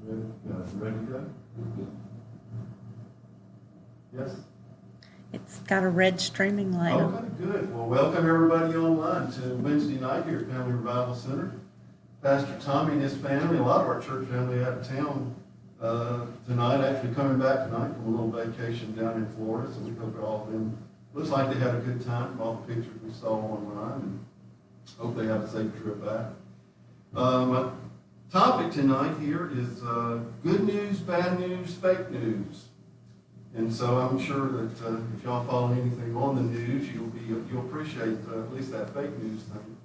Ready to go? Yes? It's got a red streaming light on. Okay, good. Well, welcome everybody online to Wednesday night here at Family Revival Center. Pastor Tommy and his family, a lot of our church family out of town tonight, actually coming back tonight from a little vacation down in Florida, so we hope it all been, looks like they had a good time from all the pictures we saw online, and hope they have a safe trip back. My topic tonight here is good news, bad news, fake news. And so I'm sure that if y'all follow anything on the news, you'll appreciate at least that fake news thing.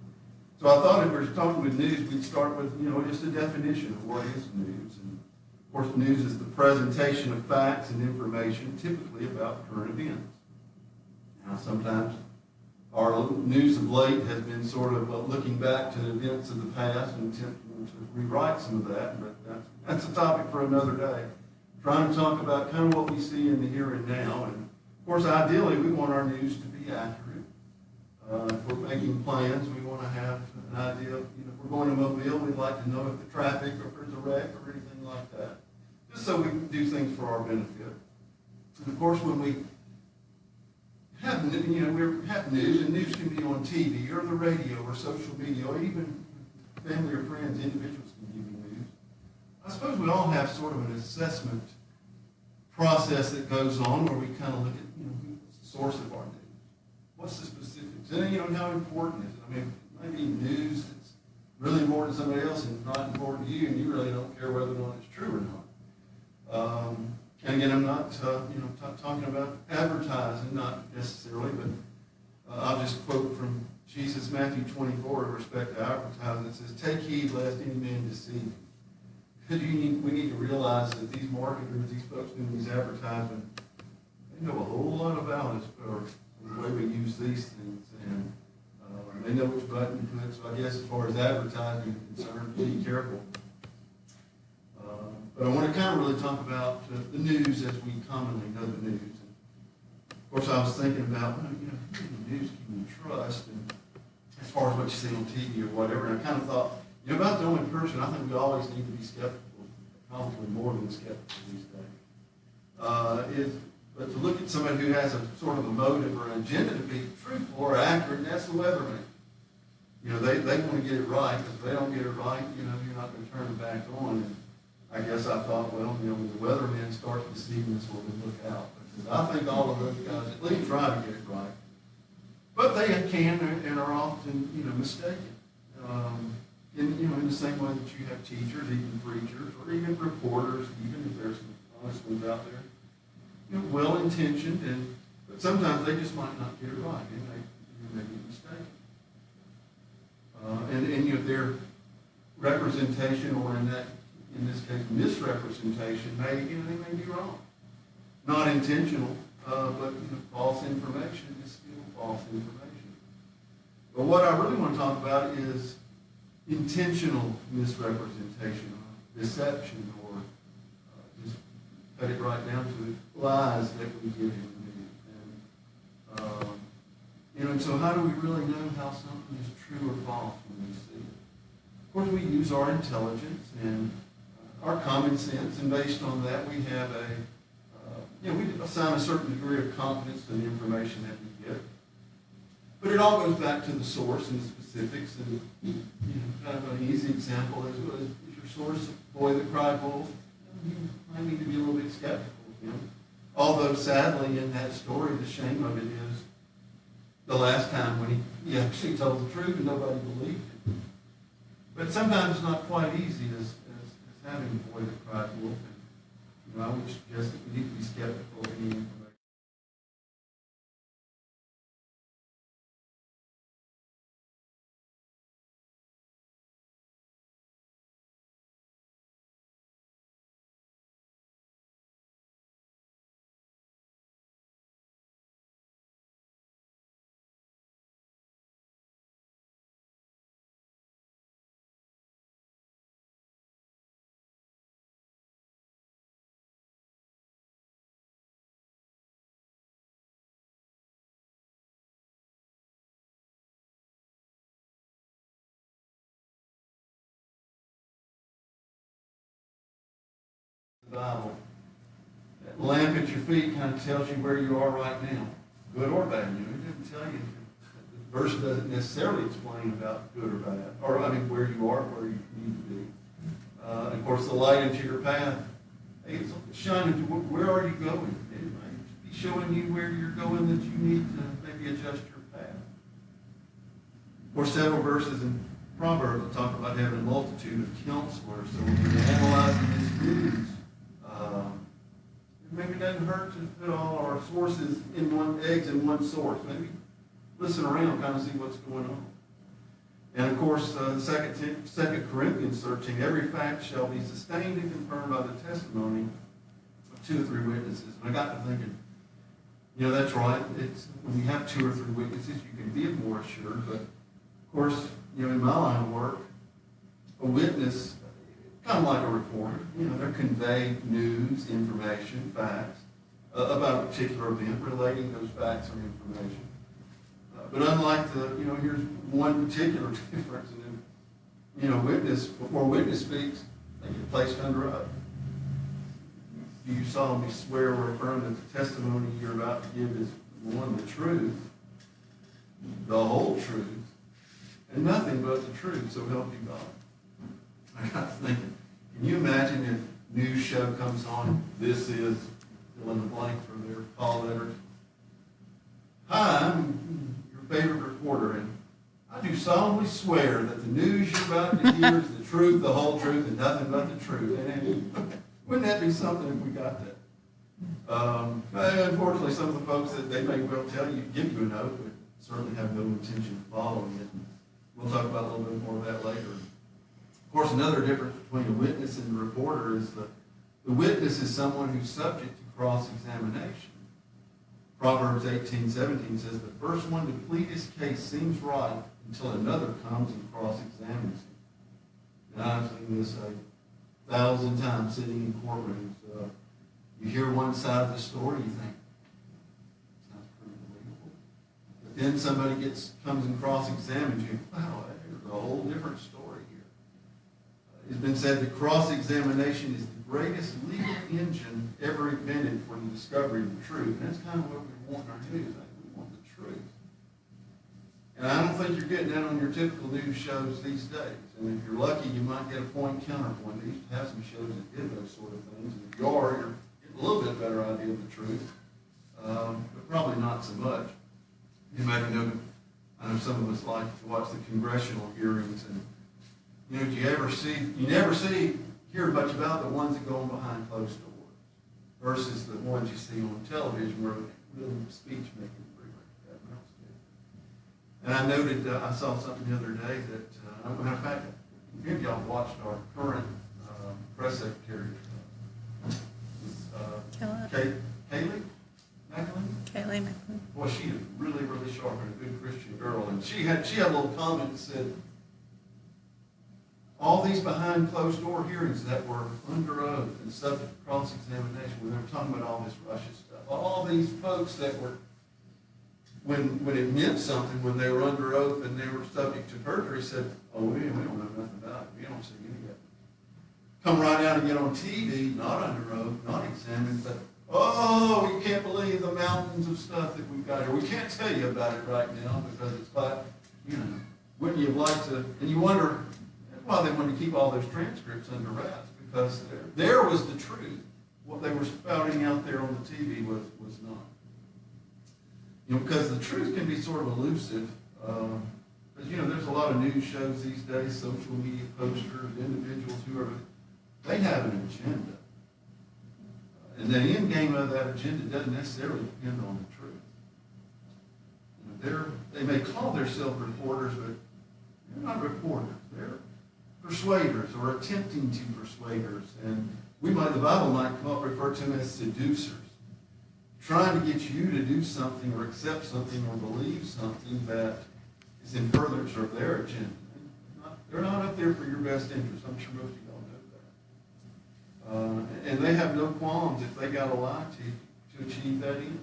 So I thought if we were talking with news, we'd start with just a definition of what is news. And of course, news is the presentation of facts and information, typically about current events. Now, sometimes our news of late has been sort of looking back to events of the past and attempting to rewrite some of that, but that's a topic for another day. Trying to talk about kind of what we see in the here and now. And of course, ideally, we want our news to be accurate. If we're making plans, we want to have an idea of, if we're going to Mobile, we'd like to know if the traffic or if there's a wreck or anything like that. Just so we can do things for our benefit. And of course, when we have, we have news, and news can be on TV or the radio or social media, or even family or friends, individuals can give you news. I suppose we all have sort of an assessment process that goes on where we kind of look at, who's the source of our news. What's the specifics? And, how important is it? I mean, it might be news that's really important to somebody else and not important to you, and you really don't care whether or not it's true or not. And again, I'm not, talking about advertising, not necessarily, but I'll just quote from Jesus, Matthew 24, with respect to advertising. It says, "Take heed lest any man deceive you." Because we need to realize that these marketers, these folks doing these advertising, they know a whole lot about us, or the way we use these things, and they know which button to put. So I guess as far as advertising is concerned, be careful. But I want to kind of really talk about the news as we commonly know the news. And of course, I was thinking about, who in the news can you trust, and as far as what you see on TV or whatever, and I kind of thought, about the only person I think we always need to be skeptical, probably more than skeptical these days, but to look at somebody who has a sort of a motive or an agenda to be truthful or accurate, and that's the weatherman. They want to get it right, because if they don't get it right, you're not going to turn it back on. And I guess I thought, well, when the weatherman starts deceiving us, we'll look out. Because I think all of those guys at least try to get it right. But they can and are often, mistaken. In the same way that you have teachers, even preachers, or even reporters, even if there's some honest ones out there, well-intentioned, but sometimes they just might not get it right, and they may be mistaken. And their representation, or in this case, misrepresentation, they may be wrong, not intentional, but false information is still false information. But what I really want to talk about is intentional misrepresentation, or deception, or just cut it right down to it, lies that we give in the news. And so how do we really know how something is true or false when we see it? Of course, we use our intelligence and our common sense, and based on that, we have we assign a certain degree of confidence to the information that we get. But it all goes back to the source and the specifics. And kind of an easy example is your source boy that cried wolf? You might need to be a little bit skeptical of him. Although sadly, in that story, the shame of it is the last time when he actually told the truth and nobody believed it. But sometimes it's not quite easy as having a boy that cried wolf. And I would suggest that we need to be skeptical of any information. Bible. That lamp at your feet kind of tells you where you are right now, good or bad. You know, it doesn't tell you. The verse doesn't necessarily explain about good or bad, or I mean where you are, where you need to be. And of course, the light into your path. Hey, it's shining to where are you going? It might be showing you where you're going that you need to maybe adjust your path. Of course, several verses in Proverbs will talk about having a multitude of counselors. So when you're analyzing this news, maybe it doesn't hurt to put all our sources in one, eggs in one source. Maybe listen around, kind of see what's going on. And of course, 2 Corinthians 13, every fact shall be sustained and confirmed by the testimony of 2 or 3 witnesses. And I got to thinking, you know, that's right. It's when you have 2 or 3 witnesses, you can be more assured. But of course, you know, in my line of work, a witness, kind of like a reporter, you know, they're conveying news, information, facts about a particular event, relating those facts or information. But unlike you know, here's one particular difference. And then, you know, before a witness speaks, they get placed under oath. Do you solemnly swear or affirm that the testimony you're about to give is one, the truth, the whole truth, and nothing but the truth, so help you God? I got thinking, can you imagine if a news show comes on, this is fill in the blank for their call letters. Hi, I'm your favorite reporter, and I do solemnly swear that the news you're about to hear is the truth, the whole truth, and nothing but the truth. And wouldn't that be something if we got that? Unfortunately, some of the folks that they may well tell you, give you a note, but certainly have no intention of following it. And we'll talk about a little bit more of that later. Of course, another difference between a witness and a reporter is the witness is someone who's subject to cross-examination. Proverbs 18:17 says, the first one to plead his case seems right until another comes and cross-examines him. And I've seen this 1,000 times sitting in courtrooms. You hear one side of the story, you think, sounds pretty believable. But then somebody comes and cross-examines you. Wow, there's a whole different story here. It's been said that cross-examination is the greatest legal engine ever invented for the discovery of the truth. And that's kind of what we want in our news. We want the truth. And I don't think you're getting that on your typical news shows these days. And if you're lucky, you might get a point counterpoint. They used to have some shows that did those sort of things. And if you are, you're getting a little bit better idea of the truth. But probably not so much. You maybe know, I know some of us like to watch the congressional hearings. And, you know, you never hear much about the ones that go on behind closed doors versus the ones you see on television where real speech making and I noted, I saw something the other day that, matter of fact, many of y'all watched our current press secretary, Kaylee McAleenan. Boy, she is really, really sharp and a good Christian girl. And she had a little comment that said, all these behind closed door hearings that were under oath and subject to cross-examination, when they were talking about all this Russia stuff, all these folks that were, when it meant something, when they were under oath and they were subject to perjury, said, oh, we don't know nothing about it. We don't see any of it. Come right out and get on TV, not under oath, not examined, but, oh, we can't believe the mountains of stuff that we've got here. We can't tell you about it right now because it's like, you know, wouldn't you have liked to, and you wonder, that's why they wanted to keep all those transcripts under wraps, because there was the truth. What they were spouting out there on the TV was not. You know, because the truth can be sort of elusive. Because, you know, there's a lot of news shows these days, social media posters, individuals, whoever, they have an agenda. And the end game of that agenda doesn't necessarily depend on the truth. You know, they may call themselves reporters, but they're not reporters. They're persuaders or attempting to persuade us. And the Bible might refer to them as seducers. Trying to get you to do something or accept something or believe something that is in furtherance of their agenda. They're not up there for your best interest. I'm sure most of y'all know that. And they have no qualms if they got to lie to achieve that end.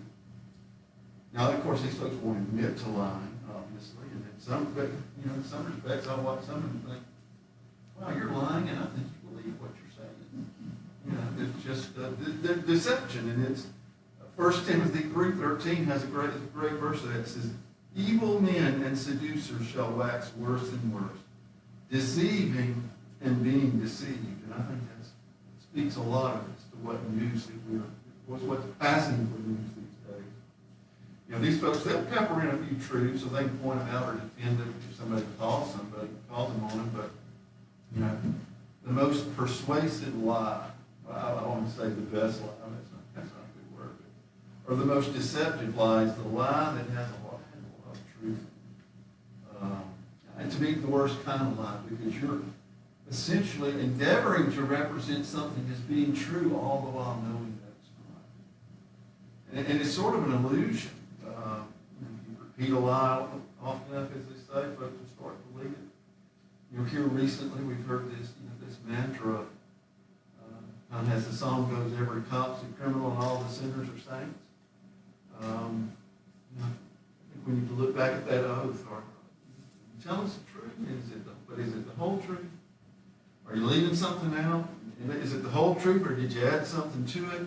Now, of course, these folks won't admit to lying, obviously. And in some respects, I'll watch some of them and think, wow, you're lying, and I think you believe what you're saying. You know, it's just deception. And it's 1 Timothy 3:13 has a great verse there. It says, evil men and seducers shall wax worse and worse, deceiving and being deceived. And I think that speaks a lot as to what news that what's passing for news these days. You know, these folks, they'll pepper in a few truths so they can point them out or defend it if somebody calls them on them. But, you know, the most persuasive lie, well, I don't want to say the best lie, that's not a good word, but, or the most deceptive lie is the lie that has a lot of truth. And to me, the worst kind of lie, because you're essentially endeavoring to represent something as being true, all the while knowing that it's not. And it's sort of an illusion. You repeat a lie often enough, as they say, folks will start to believe it. You know, here recently we've heard this, this mantra, as the song goes, every cop's a criminal and all the sinners are saints. I think we need to look back at that oath. Or tell us the truth. But is it the whole truth? Are you leaving something out? Is it the whole truth, or did you add something to it?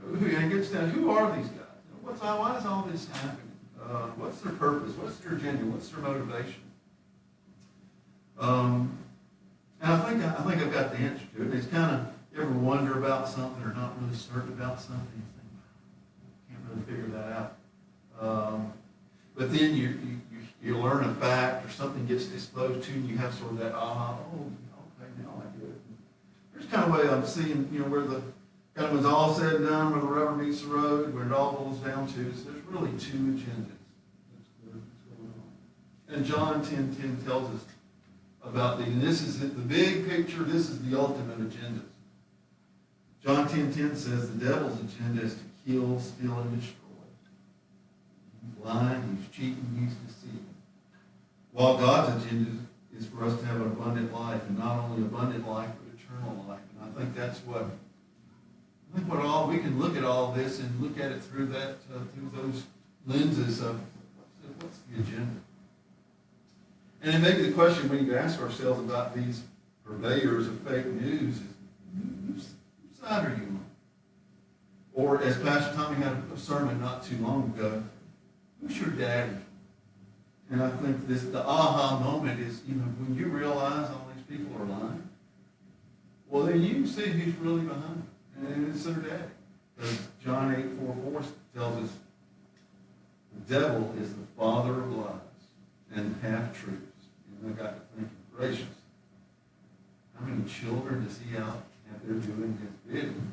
And it gets down, who are these guys? Why is all this happening? What's their purpose? What's their agenda? What's their motivation? And I think I've got the answer to it. It's kind of, you ever wonder about something or not really certain about something? You think, can't really figure that out. But then you learn a fact or something gets disclosed to you, and you have sort of that, okay, now I get it. There's kind of a way I'm seeing, where the kind of when it's all said and done, where the rubber meets the road, where it all boils down to is there's really two agendas that's going on. And John 10:10 tells us about and this is the big picture, this is the ultimate agenda. John 10:10 says the devil's agenda is to kill, steal, and destroy. He's lying, he's cheating, he's deceiving. While God's agenda is for us to have an abundant life, and not only abundant life, but eternal life. And I think that's what all we can look at all this and look at it through that through those lenses of what's the agenda. And it may be the question we need to ask ourselves about these purveyors of fake news is, whose side are you on? Or as Pastor Tommy had a sermon not too long ago, who's your daddy? And I think the aha moment is, when you realize all these people are lying, well, then you can see who's really behind it. And it's their daddy. Because John 8:44 tells us the devil is the father of lies and half-truths. And I got to think, gracious, how many children does he out there doing his bidding?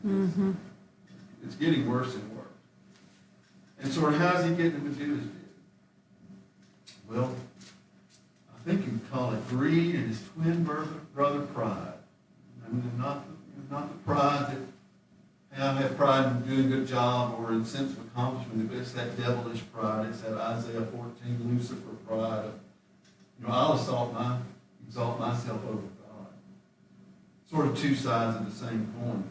Mm-hmm. It's getting worse and worse. And so how's he getting him to do his bidding? Well, I think you'd call it greed and his twin brother pride. I mean, not the pride that I have pride in doing a good job or in sense of accomplishment, but it's that devilish pride. It's that Isaiah 14 Lucifer pride of, I'll exalt myself over God. Sort of two sides of the same coin.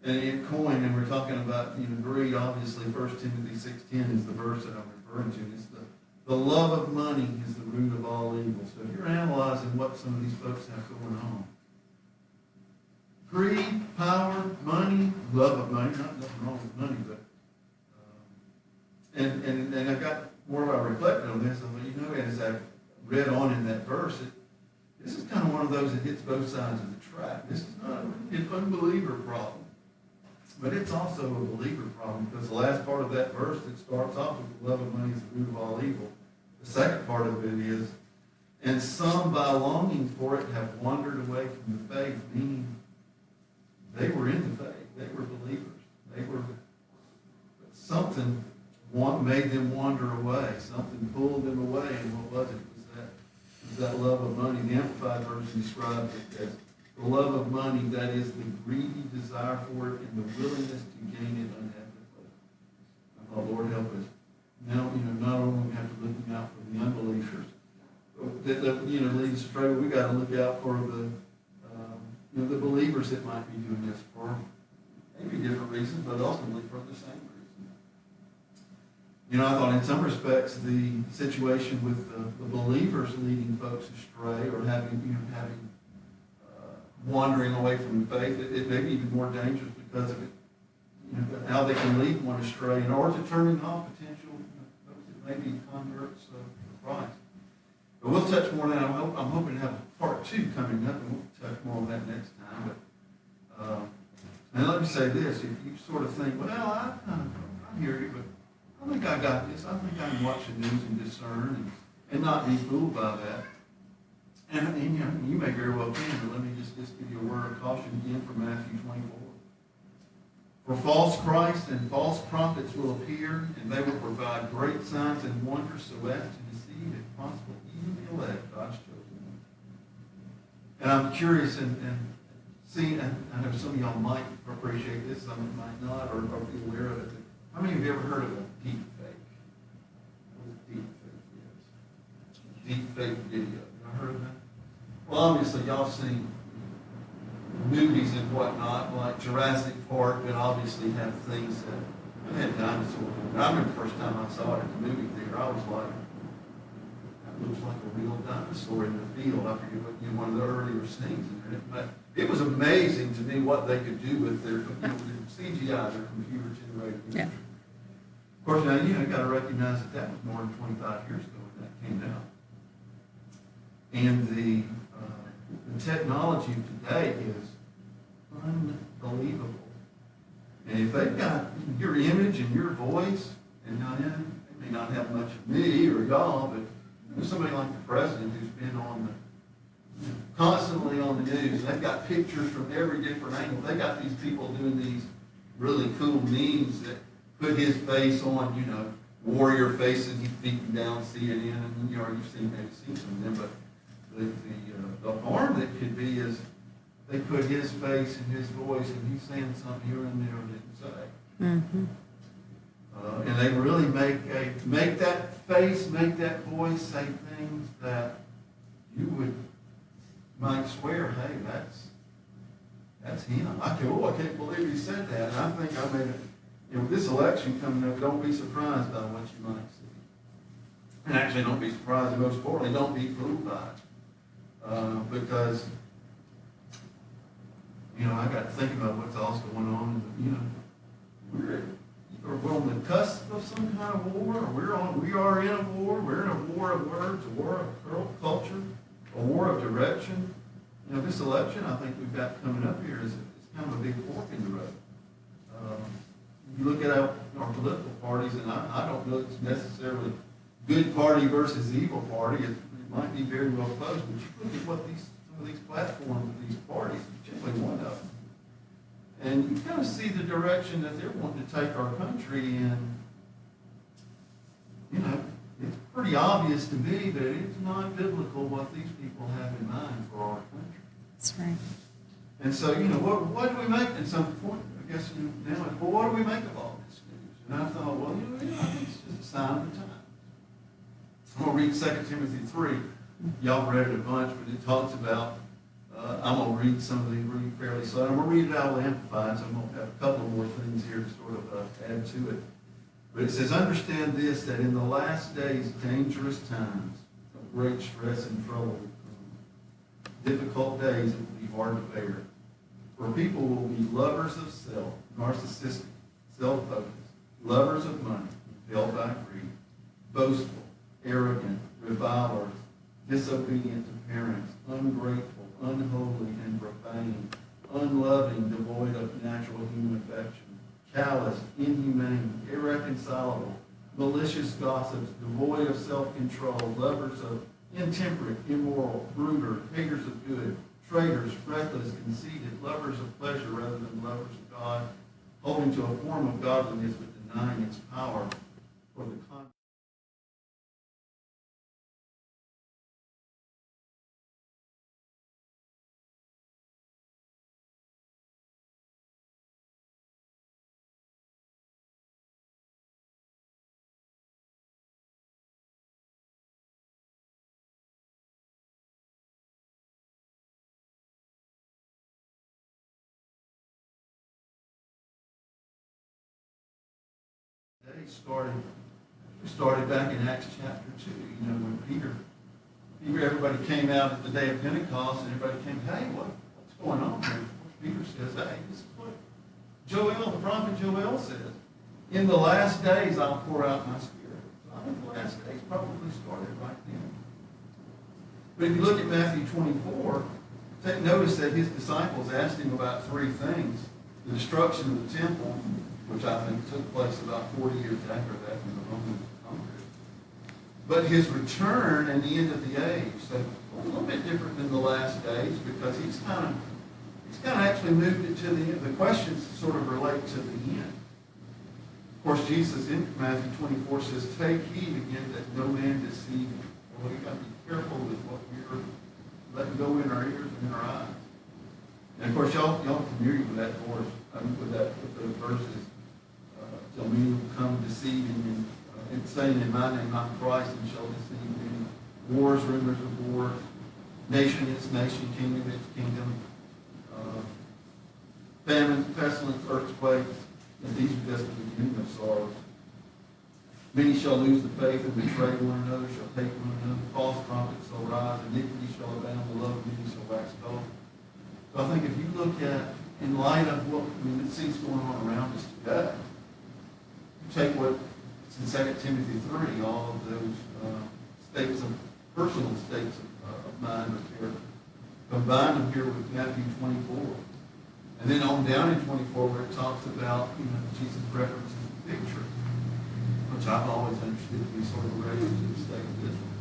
And in coin, and we're talking about greed, obviously 1 Timothy 6:10 is the verse that I'm referring to. It's the love of money is the root of all evil. So if you're analyzing what some of these folks have going on, greed, power, money, love of money, nothing wrong with money, but and I've got more of I reflected on this, and as I read on in that verse, this is kind of one of those that hits both sides of the track. This is not an unbeliever problem, but it's also a believer problem, because the last part of that verse, it starts off with the love of money is the root of all evil. The second part of it is, and some by longing for it have wandered away from the faith, meaning they were in the faith. They were believers. Something made them wander away. Something pulled them away. And what was it? It was that love of money. The Amplified Version describes it as the love of money, that is the greedy desire for it and the willingness to gain it unethically. I thought, Lord, help us. Now, not only we have to look out for the unbelievers that lead us astray, we got to look out for the believers that might be doing this for maybe different reasons, but ultimately for the same reason. I thought in some respects the situation with the believers leading folks astray or having wandering away from the faith. It may be even more dangerous because of it, how they can lead one astray, in order to turning off potential those that may be converts of Christ. But we'll touch more on that. I'm hoping to have part 2 coming up, and we'll touch more on that next time. But and let me say this: if you sort of think, well, I hear you, but I think I got this. I think I can watch the news and discern and not be fooled by that. And you may very well can, but let me just give you a word of caution again from Matthew 24. For false Christs and false prophets will appear, and they will provide great signs and wonders so as to deceive, if possible, even the elect, God's chosen ones. And I'm curious and seeing, and I know some of y'all might appreciate this, some might not, or be aware of it. How many of you ever heard of a deep fake? What a deep fake is? Deep fake video. Y'all heard of that? Well, obviously, y'all seen movies and whatnot, like Jurassic Park, that obviously have things that had dinosaurs. I remember the first time I saw it at the movie theater, I was like, that looks like a real dinosaur in the field. I forget what, one of the earlier scenes in it. But it was amazing to me what they could do with their CGI, their computer generated imagery. Yeah. Of course, now you got to recognize that was more than 25 years ago when that came out. And the technology of today is unbelievable. And if they've got your image and your voice, and now they may not have much of me or y'all, but somebody like the president who's been on constantly on the news, and they've got pictures from every different angle. They got these people doing these really cool memes that put his face on, warrior faces. He's beating down CNN, and you've maybe seen some of them, but the harm that could be is they put his face and his voice, and he's saying something you and never didn't say. Mm-hmm. And they really make that face, make that voice say things that you might swear, hey, that's him. I can't believe he said that. And I think I made it. With this election coming up, don't be surprised by what you might see. And actually, don't be surprised, and most importantly, don't be fooled by it. Because, I got to think about what's also going on. We're on the cusp of some kind of war. We are in a war. We're in a war of words, a war of culture, a war of direction. This election I think we've got coming up here is kind of a big fork in the road. You look at our political parties, and I don't know if it's necessarily good party versus evil party. It might be very well close, but you look at what some of these platforms of these parties, particularly one of them, and you kind of see the direction that they're wanting to take our country in. It's pretty obvious to me that it's not biblical what these people have in mind for our country. That's right. And so, what do we make at some point? I guess now, what do we make of all this news? And I thought, well, I think it's just a sign of the time. I'm going to read 2 Timothy 3. Y'all read it a bunch, but it talks about, I'm going to read some of these really fairly slow. I'm going to read it out of Amplified, so I'm going to have a couple more things here to sort of add to it. But it says, understand this, that in the last days, dangerous times of great stress and trouble will come. Difficult days that will be hard to bear. For people will be lovers of self, narcissistic, self-focused, lovers of money, held by greed, boastful, arrogant, revilers, disobedient to parents, ungrateful, unholy, and profane, unloving, devoid of natural human affection, callous, inhumane, irreconcilable, malicious gossips, devoid of self-control, lovers of intemperate, immoral, bruters, haters of good, traitors, reckless, conceited, lovers of pleasure rather than lovers of God, holding to a form of godliness but denying its power for the conduct. Started back in Acts chapter 2, when Peter, everybody came out at the day of Pentecost, and everybody came, hey, what's going on here? Peter says, hey, this is what Joel, the prophet Joel says. In the last days I'll pour out my spirit. So I think the last days probably started right then. But if you look at Matthew 24, take notice that his disciples asked him about three things. The destruction of the temple, which I think took place about 40 years after that in the Roman conquest. But his return and the end of the age. So a little bit different than the last days, because he's kind of actually moved it to the end. The questions sort of relate to the end. Of course, Jesus in Matthew 24 says, take heed again that no man deceive you. Well, we've got to be careful with what we're letting go in our ears and in our eyes. And of course, y'all familiar with that verse, with those verses. Till many will come deceiving and saying in my name, not Christ, and shall deceive many. Wars, rumors of wars, nation against nation, kingdom against kingdom, famine, pestilence, earthquakes, and these are just the beginning of sorrows. Many shall lose the faith and betray one another, shall hate one another, false prophets shall rise, iniquity shall abound, the love of many shall wax cold. So I think if you look at, in light of what it seems going on around us today, you take what's in 2 Timothy 3, all of those states of personal states of mind or character, combine them here with Matthew 24. And then on down in 24 where it talks about, Jesus references the fig tree, which I've always understood to be sort of a reference to the state of Israel.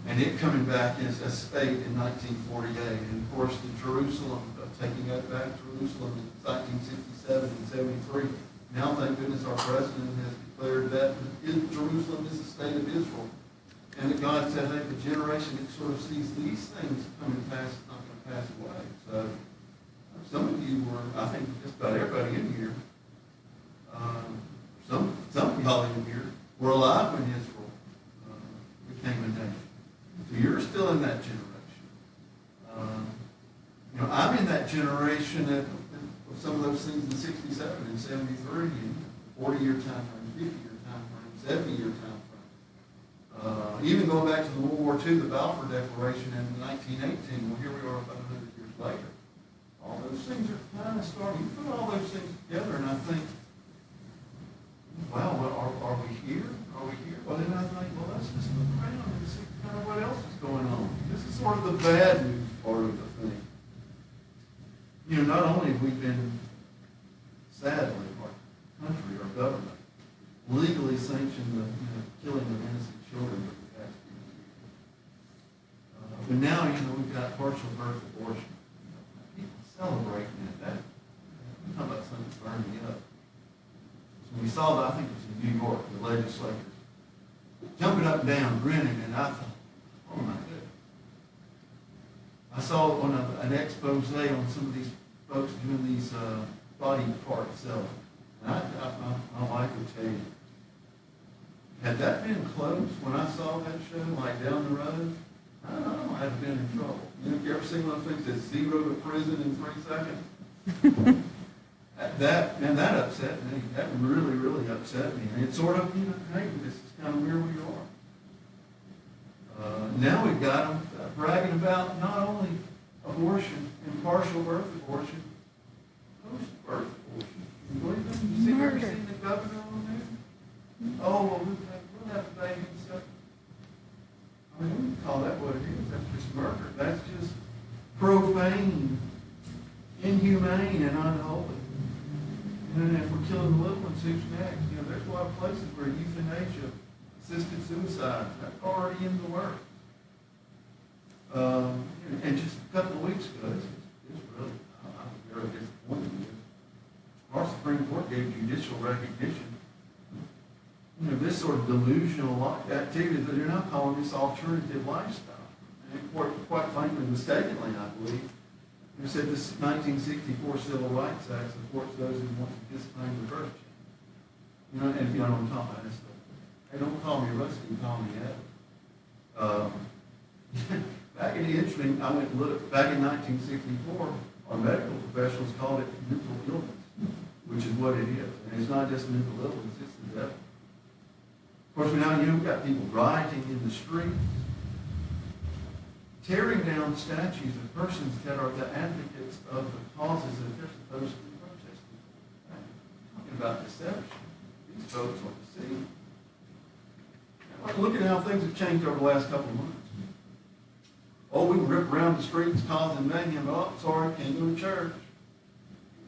And it coming back as a state in 1948. And of course the Jerusalem, taking that back to Jerusalem in 1967 and 73. Now, thank goodness, our president has declared that Jerusalem is the state of Israel. And that God said, hey, the generation that sort of sees these things coming past is not going to pass away. So some of you were, I think just about everybody in here, some of y'all in here were alive when Israel became a nation. So you're still in that generation. I'm in that generation of some of those things in 67 and 73 and 40-year time frame, 50-year time frame, 70-year time frame. Even going back to the World War II, the Balfour Declaration in 1918, well, here we are about 100 years later. All those things are kind of starting. You put all those things together, and I think, wow, well, are we here? Are we here? Well, then I think, well, let's just look around and see kind of what else is going on. This is sort of the bad news part of the thing. Not only have we been, sadly, our country, our government, legally sanctioned the killing of innocent children for the past few years. But now, we've got partial birth abortion. People celebrating that. We're talking about something burning up. So we saw that, I think it was in New York, the legislators jumping up and down, grinning, and I thought, oh my goodness. I saw an expose on some of these folks doing these body part selling. And my wife would tell you, had that been closed when I saw that show, like down the road, I don't know, I'd have been in trouble. You ever seen one of those things that's 0 to prison in 3 seconds? that upset me. That really, really upset me. And it's sort of, hey, this is kind of where we are. Now we've got them bragging about not only abortion and partial birth abortion, post-birth abortion. You believe them? You ever seen the governor on there? Oh, well, we'll have a baby and stuff. I mean, we can call that what it is. That's just murder. That's just profane, inhumane, and unholy. And if we're killing the little ones, who's next? There's a lot of places where euthanasia, assisted suicide, that's already in the works. And just a couple of weeks ago, it's really, I was very disappointed with it. Our Supreme Court gave judicial recognition. This sort of delusional activity that they're now calling this alternative lifestyle. And quite frankly, mistakenly, I believe, they said this 1964 Civil Rights Act supports those who want to disclaim the birth chance. And if you don't know what I'm talking about, hey, don't call me Rusty, call me Ed. Back in the interesting, I went and looked, back in 1964, our medical professionals called it mental illness, which is what it is. And it's not just mental illness, it's the devil. Of course, now we've got people rioting in the streets, tearing down statues of persons that are the advocates of the causes that they're supposed to be protesting for. Talking about deception. These folks are deceived. Look at how things have changed over the last couple of months. Oh, we rip around the streets causing mayhem. Oh, sorry, can't go to church.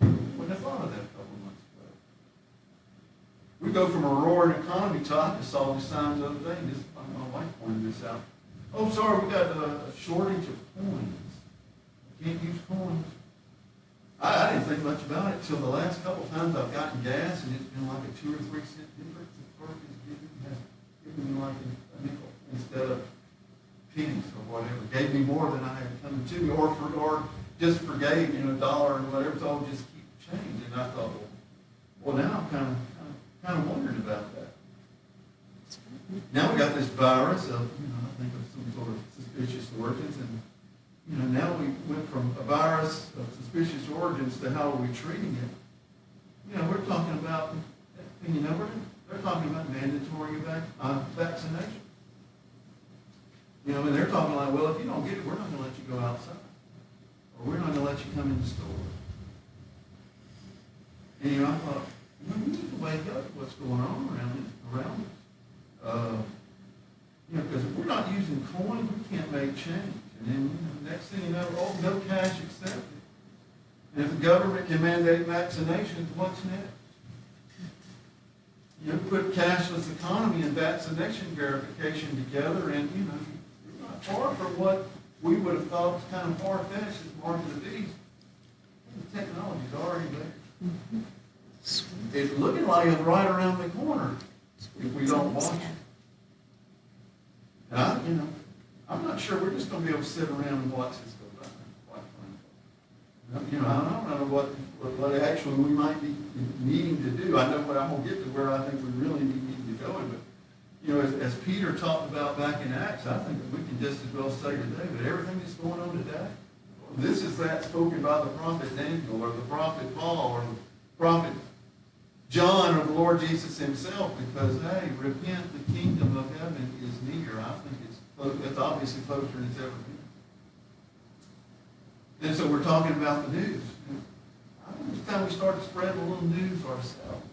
Wouldn't have thought of that a couple of months ago. We go from a roaring economy to, I just saw the signs the other day. My wife pointed this out. Oh, sorry, we got a shortage of coins. Can't use coins. I didn't think much about it until the last couple of times I've gotten gas, and it's been like a 2 or 3 cent difference. The clerk is giving me like a nickel instead of pennies or whatever. Gave me more than I had coming to me, or just forgave, $1 or whatever. So I'll just keep change. And I thought, well, now I'm kind of wondering about that. Now we got this virus of, I think of some sort of suspicious origins, and now we went from a virus of suspicious origins to how are we treating it. We're talking about, they're talking about mandatory vaccination. And they're talking like, well, if you don't get it, we're not going to let you go outside, or we're not going to let you come in the store. And I thought, we need to wake up to what's going on around us. Because if we're not using coins, we can't make change. And then, next thing you know, no cash accepted. And if the government can mandate vaccinations, what's next? Put cashless economy and vaccination verification together, and, you're not far from what we would have thought was kind of far-fetched as mark of the beast. The technology's already there. It's looking like it's right around the corner if we don't watch it. And I'm not sure we're just going to be able to sit around and watch this go by. I don't know what actually we might be needing to do. I know what I'm going to get to where I think we really need to go. But, as Peter talked about back in Acts, I think that we can just as well say today that everything that's going on today, this is that spoken by the prophet Daniel or the prophet Paul or the prophet John or the Lord Jesus himself, because, hey, repent, the kingdom of heaven is near. I think it's obviously closer than it's ever been. And so we're talking about the news. I think it's time we start spreading a little news ourselves.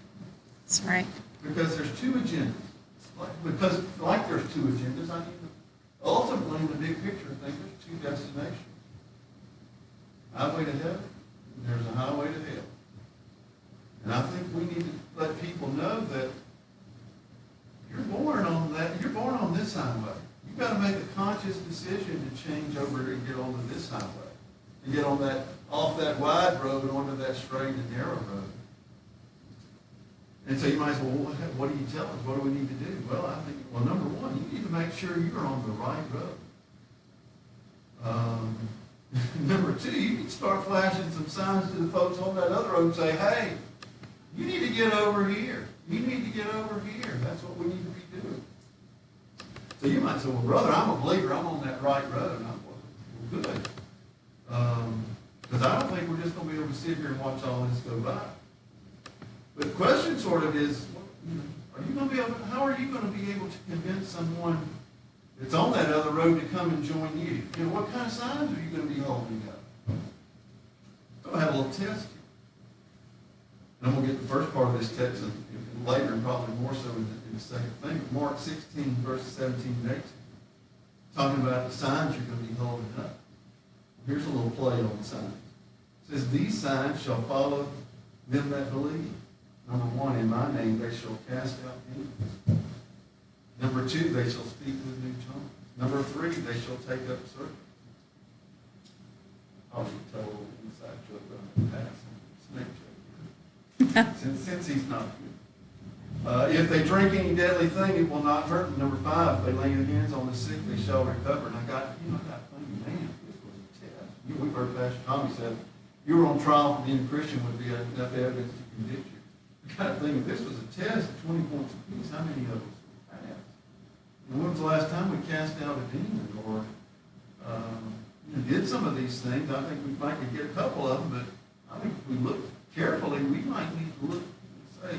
That's right. Because there's two agendas. Because there's two agendas, ultimately in the big picture, I think there's two destinations. Highway to heaven, and there's a highway to hell. And I think we need to let people know that you're born on this highway. You've got to make a conscious decision to change over to get onto this highway. To get off that wide road and onto that straight and narrow road. And so you might say, well, what do you tell us? What do we need to do? Well, I think, number one, you need to make sure you're on the right road. Number two, you need to start flashing some signs to the folks on that other road and say, hey, you need to get over here. You need to get over here. That's what we need to be doing. So you might say, well, brother, I'm a believer. I'm on that right road. And I'm well, good. Because I don't think we're just going to be able to sit here and watch all this go by. But the question sort of is, how are you going to be able to convince someone that's on that other road to come and join you? What kind of signs are you going to be holding up? So I have a little test here. And I'm going to get the first part of this text later, and probably more so in the second thing. Mark 16, verses 17 and 18. Talking about the signs you're going to be holding up. Here's a little play on the signs. It says, these signs shall follow them that believe. Number one, in my name they shall cast out demons. Number two, they shall speak with new tongues. Number three, they shall take up serpents. I'll just tell a little inside joke about the past. Snake joke. Since he's not good. If they drink any deadly thing, it will not hurt them. Number five, if they lay their hands on the sick, they shall recover. And I got thinking, man, this was a test. We've heard Pastor Tommy said, you were on trial for being a Christian would be enough evidence to convict you. I got to think, if this was a test of 20 points apiece, how many of us would pass? And when was the last time we cast out a demon or did some of these things? I think we might could get a couple of them, but I think if we look carefully, we might need to look and say,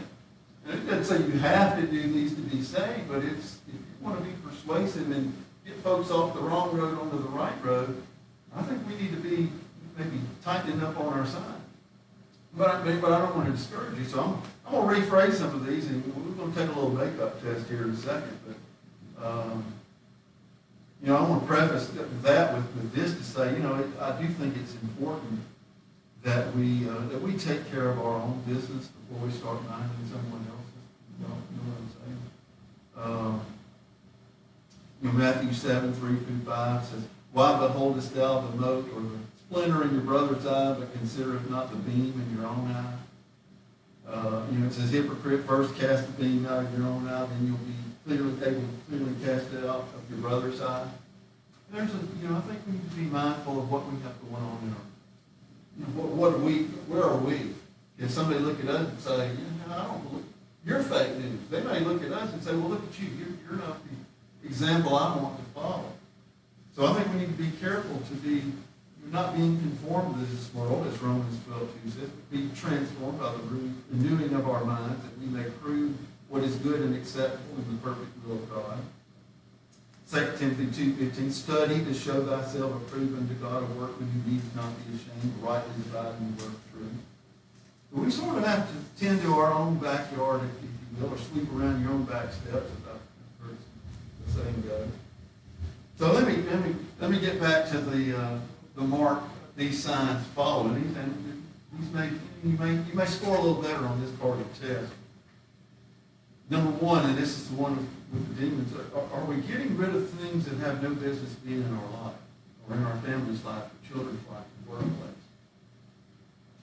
and it doesn't say you have to do these to be saved, but if you want to be persuasive in get folks off the wrong road onto the right road, I think we need to be maybe tightening up on our side. But I don't want to discourage you, so I'm going to rephrase some of these, and we're going to take a little makeup test here in a second. But I want to preface that with this to say, I do think it's important that we take care of our own business before we start minding someone else's. You know what I'm saying? Matthew 7:3-5 says, "Why beholdest thou the mote or the splinter in your brother's eye, but considereth not the beam in your own eye?" It says, "Hypocrite, first cast the beam out of your own eye, then you'll be able to clearly cast it out of your brother's eye." I think we need to be mindful of what we have going on in our, where are we? If somebody look at us and say, I don't believe, you're fake news. They may look at us and say, well, look at you. You're not the example I want to follow. So I think we need to be careful to be not being conformed to this world, as Romans 12:2 says, but be transformed by the renewing of our minds, that we may prove what is good and acceptable in the perfect will of God. 2 Timothy 2:15, "Study to show thyself approved unto God, a workman who needs not be ashamed, rightly dividing the word of truth." But we sort of have to tend to our own backyard, if you will, or sweep around your own back steps, as I've heard the saying go. So let me get back to the mark these signs follow, and you may score a little better on this part of the test. Number one, and this is the one with the demons, are we getting rid of things that have no business being in our life, or in our family's life, or children's life, or workplace?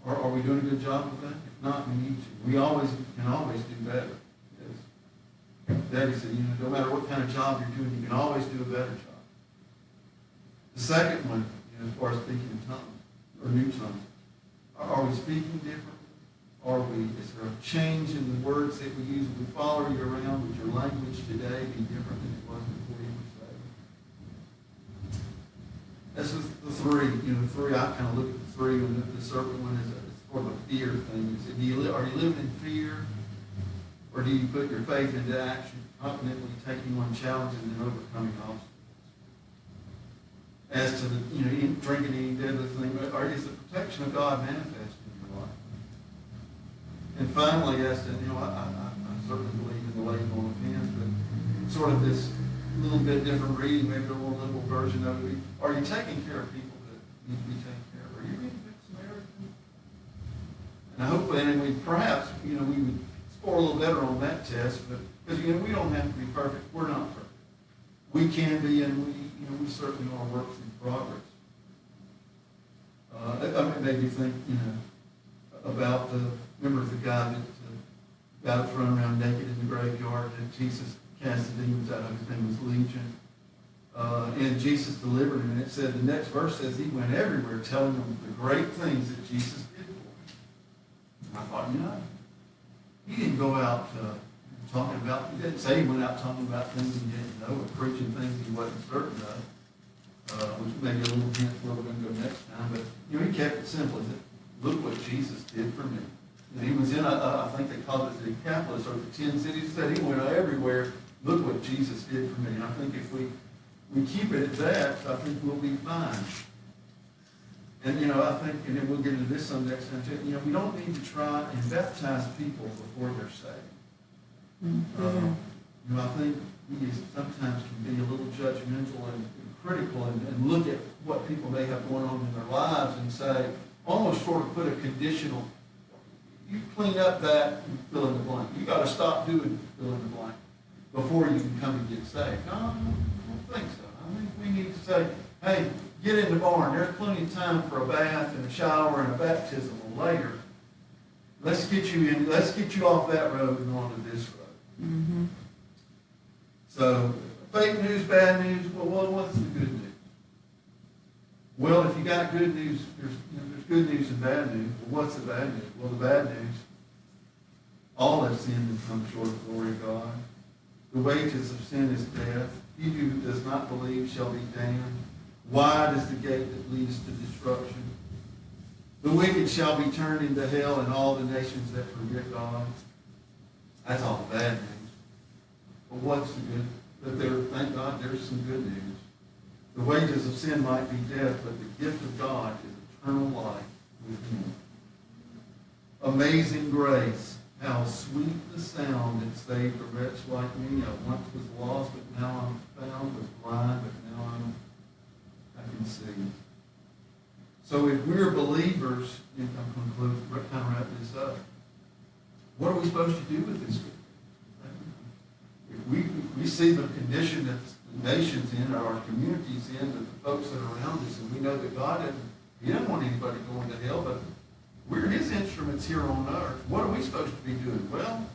Or are we doing a good job of that? If not, we need to. We can always do better. As Daddy said, no matter what kind of job you're doing, you can always do a better job. The second one, as far as speaking in tongues, or new tongues, are we speaking differently? Is there a change in the words that we use? If we follow you around, would your language today be different than it was before you were saved? That's the three. The three, I kind of look at the three, and the serpent one is sort of a fear thing. Are you living in fear? Or do you put your faith into action, confidently taking on challenges and overcoming obstacles? As to drinking any deadly thing, is the protection of God manifest in your life? And finally, as to, I certainly believe in the laying on of hands, but sort of this little bit different reading, maybe a more liberal version of it. Are you taking care of people that need to be taken care of? Are you being a good Samaritan? And hopefully, perhaps, we would score a little better on that test, but because, we don't have to be perfect. We're not perfect. We can be, and we certainly are works in progress. It made me think, about remember the guy that got thrown around naked in the graveyard that Jesus cast the demons out of. His name was Legion. And Jesus delivered him. And it said, the next verse says he went everywhere telling them the great things that Jesus did for him. And I thought, he didn't go out talking about, he didn't say he went out talking about things he didn't know or preaching things he wasn't certain of, which may be a little hint where we're going to go next time. But, he kept it simple. He said, look what Jesus did for me. And he was in, I think they called it the Decapolis, or the 10 cities. He said he went everywhere. Look what Jesus did for me. And I think if we keep it at that, I think we'll be fine. And, I think, and then we'll get into this some next time too, we don't need to try and baptize people before they're saved. Mm-hmm. I think we sometimes can be a little judgmental and critical and look at what people may have going on in their lives and say, almost sort of put a conditional, you clean up that and fill in the blank. You got to stop doing fill in the blank before you can come and get saved. No, I don't think so. I think we need to say, hey, get in the barn. There's plenty of time for a bath and a shower and a baptism later. Let's get you off that road and onto this road. Mm-hmm. So, fake news, bad news. Well, what's the good news? Well, if you got good news, there's good news and bad news. Well, what's the bad news? Well, the bad news, all have sinned and come short of the glory of God. The wages of sin is death. He who does not believe shall be damned. Wide is the gate that leads to destruction. The wicked shall be turned into hell, and all the nations that forget God. That's all the bad news. But what's the good? But thank God, there's some good news. The wages of sin might be death, but the gift of God is eternal life with Him. Amazing grace, how sweet the sound that saved a wretch like me. I once was lost, but now I'm found, was blind, but now I can see. So if we're believers, and I'm going to kind of wrap this up, what are we supposed to do with this? If we see the condition that the nation's in, or our community's in, that the folks that are around us, and we know that He doesn't want anybody going to hell, but we're His instruments here on earth. What are we supposed to be doing? Well,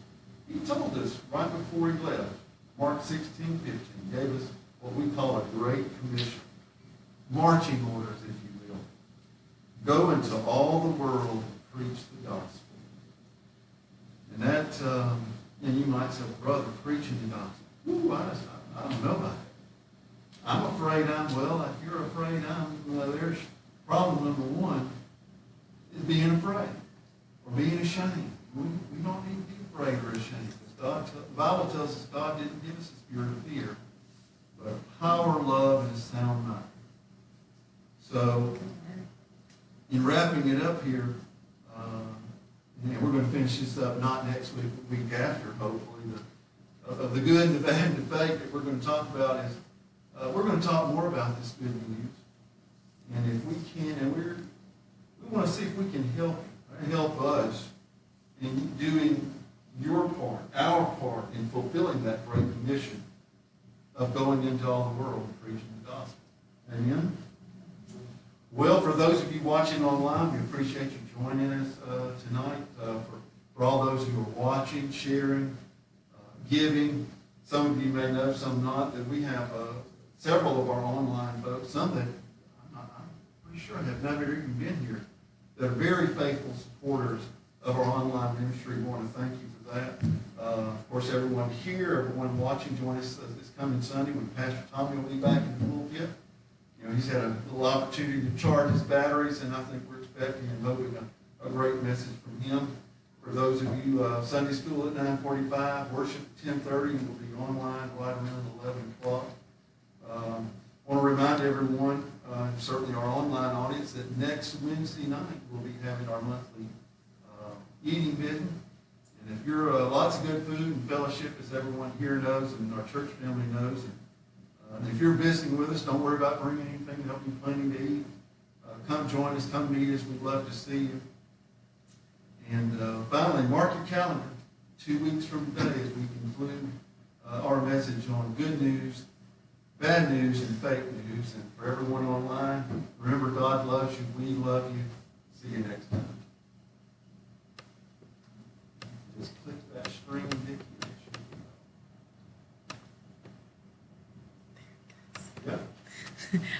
He told us right before He left, Mark 16:15, gave us what we call a great commission. Marching orders, if you will. Go into all the world and preach the gospel. And that, and you might say, brother, preaching the gospel. Ooh, I don't know about that. I'm afraid well, if you're afraid there's problem number one is being afraid or being ashamed. We don't need to be afraid or ashamed. Because the Bible tells us God didn't give us a spirit of fear, but of power, love, and a sound mind. So, in wrapping it up here, and we're going to finish this up not next week, but the week after, hopefully. Of the good, the bad, and the fake that we're going to talk about is we're going to talk more about this good news. And if we can, and we want to see if we can help us in doing your part, our part, in fulfilling that great commission of going into all the world and preaching the gospel. Amen? Well, for those of you watching online, we appreciate you joining us tonight. For all those who are watching, sharing, giving, some of you may know, some not, that we have several of our online folks, some that I'm pretty sure have never even been here, that are very faithful supporters of our online ministry. We want to thank you for that. Of course, everyone here, everyone watching, join us this coming Sunday when Pastor Tommy will be back in the pulpit. You know, he's had a little opportunity to charge his batteries, and I think we're expecting and hoping a great message from him. For those of you, Sunday school at 9:45, worship at 10:30, and we'll be online right around 11 o'clock. I want to remind everyone, certainly our online audience, that next Wednesday night we'll be having our monthly eating bid. And if you're lots of good food and fellowship, as everyone here knows and our church family knows, and if you're visiting with us, don't worry about bringing anything. There'll be plenty to eat. Come join us. Come meet us. We'd love to see you. And finally, mark your calendar. 2 weeks from today as we conclude our message on good news, bad news, and fake news. And for everyone online, remember God loves you. We love you. See you next time. Just click that string, Vicki. Yeah.